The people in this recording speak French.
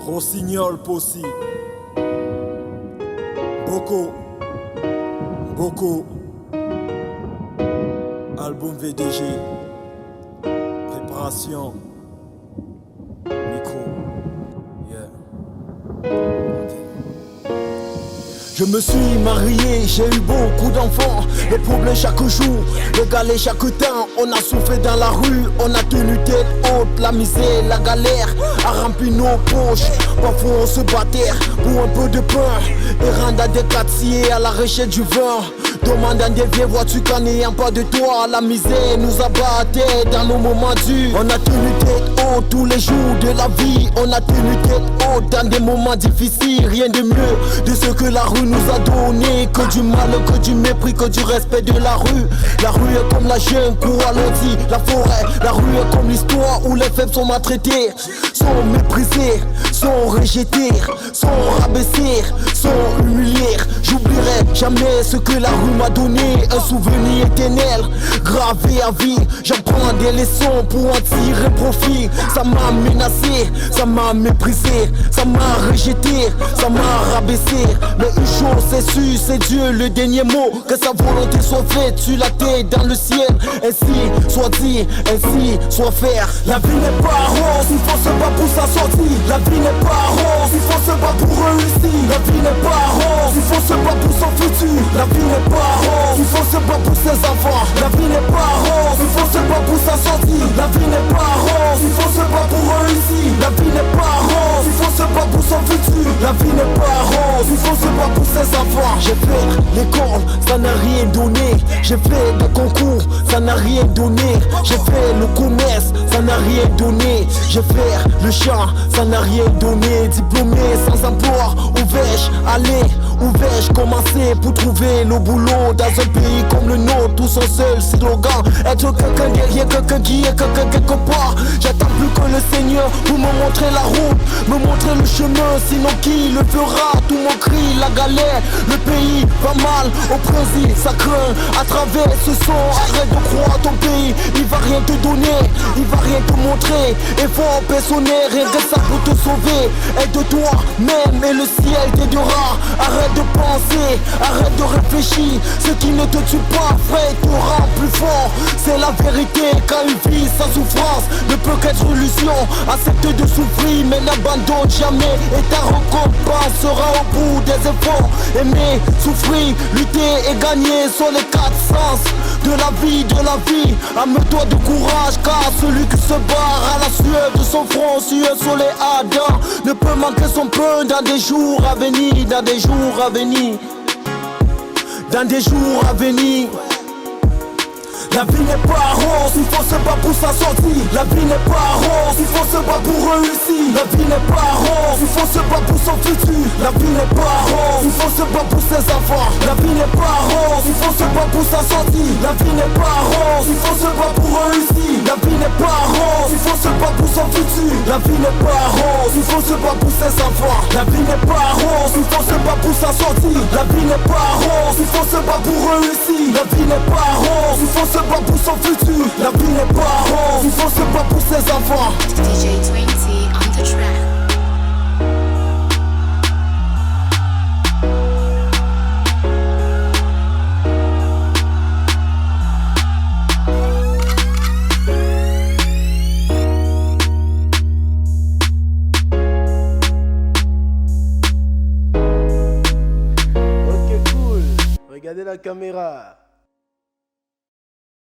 Rossignol Possi. Boko. Album VDG. Préparation. Micro. Yeah. Je me suis marié, j'ai eu beaucoup d'enfants. Les problèmes chaque jour, les galets chaque temps. On a souffert dans la rue, on a tenu tête haute. La misère, la galère a rempli nos poches. Parfois on se battait pour un peu de pain et rendre des quartiers à la recherche du vin. Demandant des vieilles voitures qu'en n'ayant pas de toit. La misère nous abattait dans nos moments durs. On a tenu tête haute tous les jours de la vie. On a tenu tête haute dans des moments difficiles. Rien de mieux de ce que la rue nous a donné. Que du mal, que du mépris, que du respect de la rue. La rue est comme la jungle ou à l'ordi, la forêt. La rue est comme l'histoire où les faibles sont maltraités, sont méprisés, sont rejetés, sont rabaissés, sont humiliés. J'oublierai jamais ce que la rue m'a donné, un souvenir éternel, gravé à vie. J'en prends des leçons pour en tirer profit. Ça m'a menacé, ça m'a méprisé, ça m'a rejeté, ça m'a rabaissé. Mais une chose c'est sûr, c'est Dieu le dernier mot. Que sa volonté soit faite sur la terre, dans le ciel. Ainsi soit dit, ainsi soit faire. La vie n'est pas rose, il faut se battre pour sa sortie. La vie n'est pas rose, il faut se battre pour réussir. La vie n'est pas rose, il faut se battre pour son futur. La vie n'est pas rose, il faut se battre pour ses enfants. La vie n'est pas rose, il faut se battre pour sa sortie. La vie n'est pas rose, il faut se battre pour réussir. La vie n'est pas rose, il faut se battre pour son futur. La vie n'est pas rose, il faut se battre pour ses enfants. J'ai fait l'école, ça n'a rien donné. J'ai fait le concours, ça n'a rien donné. J'ai fait le commerce, ça n'a rien donné. J'ai fait le chant, ça n'a rien donné. Diplômé sans emploi, où vais-je aller? Où vais-je commencer pour trouver le boulot dans un pays comme le nôtre? Tout son seul slogan, être quelqu'un derrière quelqu'un qui est quelqu'un quelque part. J'attends plus que le Seigneur pour me montrer la route, me montrer le chemin, sinon qui le fera? Tout mon cri, la galère, le pays va mal, au Brésil ça craint. À travers ce son, arrête de croire ton pays, il va rien te donner, il va rien te montrer. Effort personnel, rien que ça pour te sauver. Aide-toi même et le ciel t'aidera. Arrête de penser, arrête de réfléchir. Ce qui ne te tue pas, frère, te rend plus fort. C'est la vérité, quand une vie sans souffrance ne peut qu'être illusion. Accepte de souffrir, mais n'abandonne jamais. Et ta récompense sera au bout des efforts. Aimer, souffrir, lutter et gagner sont les quatre sens de la vie, de la vie. Arme-toi de courage, car celui qui se barre à la sueur de son front sur un soleil ardent ne peut manquer son pain dans des jours à venir, dans des jours à venir, dans des jours à venir. La vie n'est pas rose, il faut se battre pour sa sortie. La vie n'est pas rose, il faut se battre pour réussir. La vie n'est pas rose, il faut se battre pour son futur. La vie n'est pas rose, il faut se battre pour ses enfants. La vie n'est pas rose, il faut se battre pour sa sortie. La vie n'est pas rose, il faut se battre pour réussir. La vie n'est pas rose, il faut se battre pour son futur. La vie n'est pas rose, il faut se battre pour ses enfants. La vie n'est pas rose, il faut se battre pour sa sortie. La vie n'est pas rose, il faut se battre pour réussir. La vie n'est pas rose, il faut se battre pour son futur. La vie n'est pas rose, il faut se battre pour ses enfants. DJ 20 on the track. Ok, cool. Regardez la caméra.